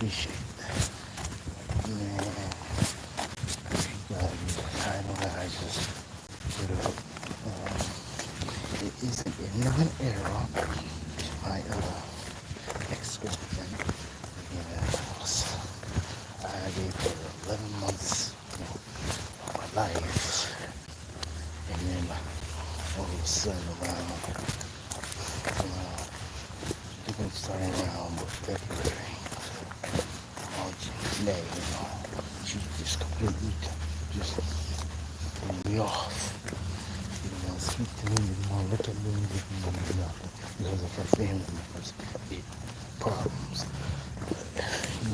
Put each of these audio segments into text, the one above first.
appreciate that. Man, I know that I just put up. It is an end of an era. My ex-girlfriend. Yes. I gave her 11 months of my life. And then all of a sudden I think starting around February, March, May, she just completely just threw me off. You didn't want to speak to me, didn't want to look at me, didn't want to do nothing because of her family members. It problems. You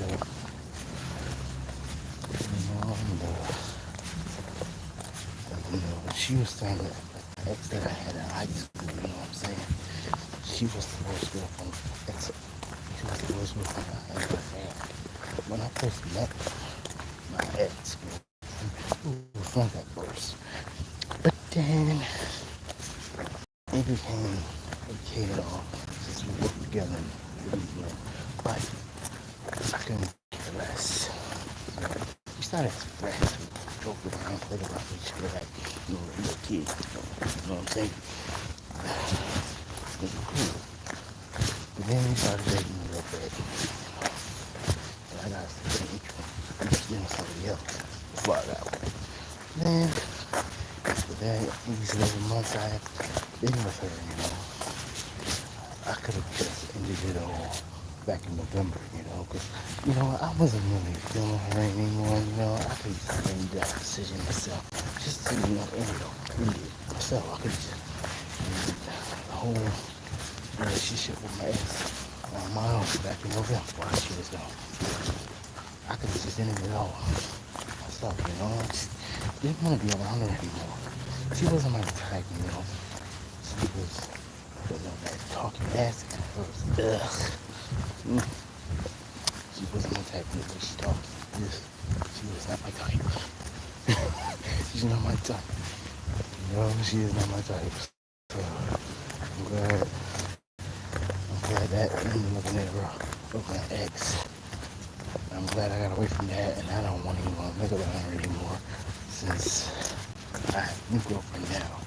know, she was saying that the ex that I had in high school, you know what I'm saying? She was the worst girlfriend. She was the worst girlfriend I ever had. When I first met my ex, we were friends at first. But then it became okay at all since we worked together but I couldn't care less. So we started as friends. We joked around, played around with each other like little kids. You know what I'm saying? It was cool. But then we started dating a little bit. And I got I'm just doing somebody else before I got away. Then after that, these 11 months I had been with her, I could have just ended it all back in November, because, I wasn't really feeling her anymore, I could have made that decision myself. Just to, end it myself. I could just end the whole relationship with my ex on my own back in November while she was gone. I could have just ended it all myself, I just didn't want to be around her anymore. She wasn't my type, She was that talking ass and her. Ugh. She wasn't my type the way she talked. She was not my type. She's not my type. She is not my type. So I'm glad that ended looking at her with my ex. I'm glad I got away from that and I don't want to even think about her anymore since I have a new girlfriend now.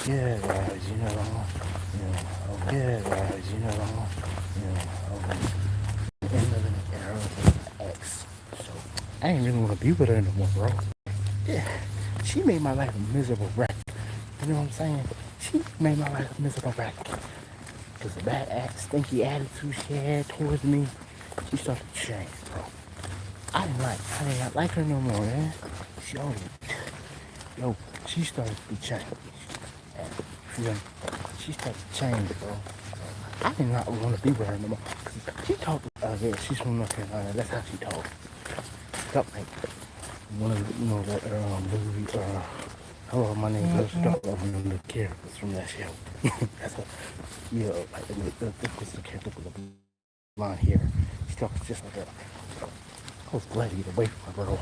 Yeah, guys, end of an era with my ex. So I ain't really want to be with her no more, bro. Yeah, she made my life a miserable wreck. You know what I'm saying? She made my life a miserable wreck. Because of that stinky attitude she had towards me, she started to change, bro. I did not like her no more, man. She started to change. She started to change, bro. I did not want to be with her no more. She talked, she's from North Carolina. That's how she talked. Talked like one of the, that movie, Hello, my name is Talked like one of the characters from that show. That's what, like, this was the character with the blonde hair. She talks just like that. I was glad to get away from her, bro.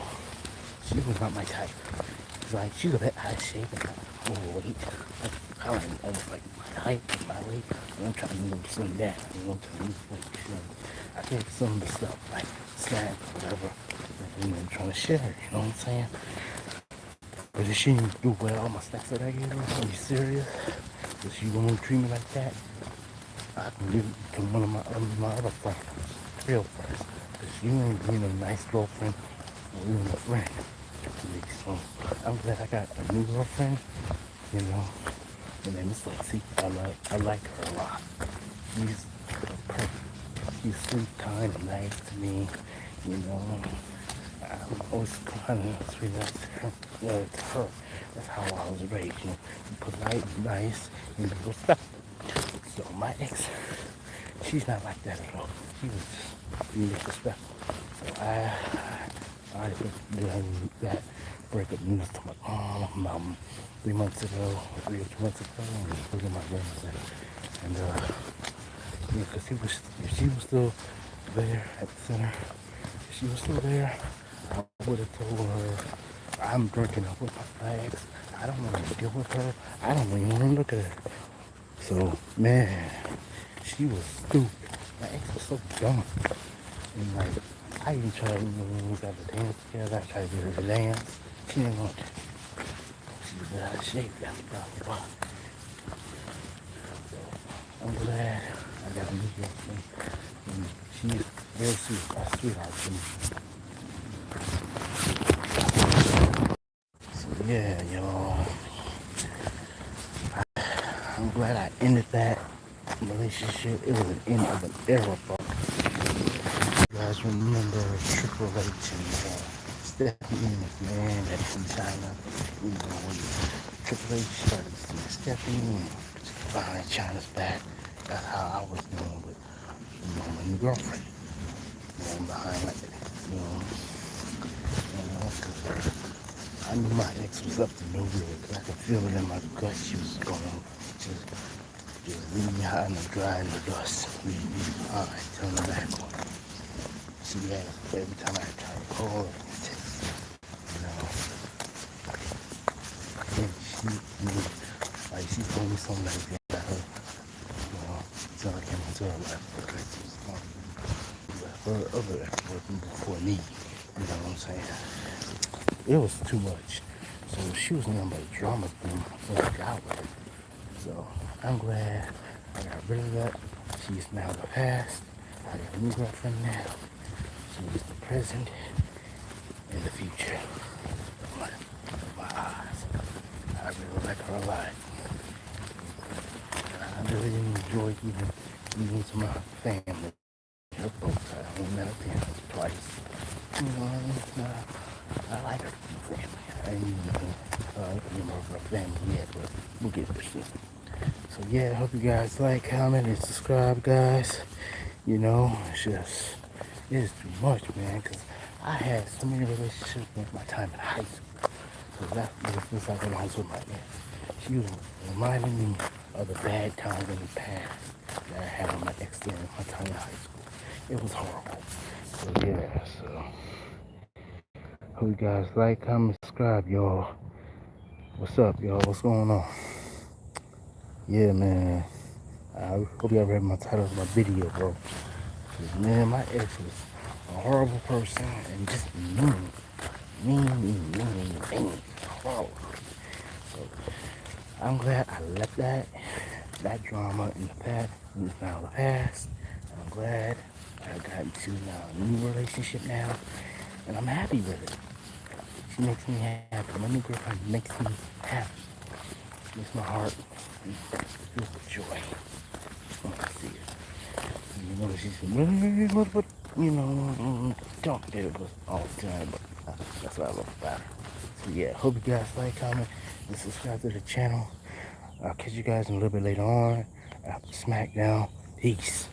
She was not my type. It's like, she was a bit out of shape and overweight. Like, I was almost like my height and my weight. And I'm trying to slim down, to lose weight, I think some of the stuff, like snacks or whatever, I'm trying to share, you know what I'm saying? But if she didn't do well, my snacks that I gave her, are you serious? If she won't treat me like that, I can give it to one of my other friends, real friends. Because you ain't being a nice girlfriend or even a friend. So I'm glad I got a new girlfriend, Her name is Lexi. I like her a lot. She's perfect. She's sweet, kind, and nice to me, I'm always kind of sweet to her. That's how I was raised, polite, nice, and respectful. So my ex, she's not like that at all. She was just being disrespectful. So I did that breakup news to my mom 3 months ago, or 3 or 2 months ago, and look at my grandmother. And because if she was still there at the center, if she was still there, I would have told her, I'm breaking up with my ex. I don't want to deal with her. I don't even want to look at her. So, man, she was stupid. My ex was so dumb. And like, I even tried, when we got the dance together, I tried to get her to dance. She didn't want to. She was out of shape after about. So I'm glad I got a new girlfriend. And she's very sweet, a sweetheart to me. So yeah, y'all. I'm glad I ended that relationship. It was an end of an era, bro. You guys remember Triple H and Stephanie McMahon that from China? You know, when Triple H started seeing Stephanie and behind China's back. That's how I was doing with, my new girlfriend. Behind like, cause I knew my ex was up to no good. I could feel it in my gut. She was going just leave me out in the dry in the dust. Leave me behind, turn her back on. She had every time I try to call her and text, and she told me something like that about her, until I came into her life, like she was going with her other ex working before me. You know what I'm saying? It was too much. So she was nothing but a drama queen like I was. So I'm glad I got rid of that. She's now the past. I got a new girlfriend now. She is the present and the future of my eyes. I really like her a lot. I really enjoy even to my family. Both sides. I only met her parents twice. I like her family. I ain't even a member of her family yet, but we'll get there soon. So yeah, I hope you guys like, comment, and subscribe, guys. It's too much, man, because I had so many relationships with my time in high school. So that's what it feels like when I was with my ex. She was reminding me of the bad times in the past that I had with my ex during my time in high school. It was horrible. So yeah, hope you guys like, comment, subscribe, y'all. What's up, y'all? What's going on? Yeah, man. I hope y'all read my title of my video, bro. Man, my ex was a horrible person and just mean. Horrible. So I'm glad I left that drama in the past. It's now the past. And I'm glad I got into now a new relationship now, and I'm happy with it. She makes me happy. My new girlfriend makes me happy. Makes my heart filled with joy when I see it. She's but don't get it all the time, but that's what I love about her. So yeah, hope you guys like, comment, and subscribe to the channel. I'll catch you guys a little bit later on after SmackDown. Peace.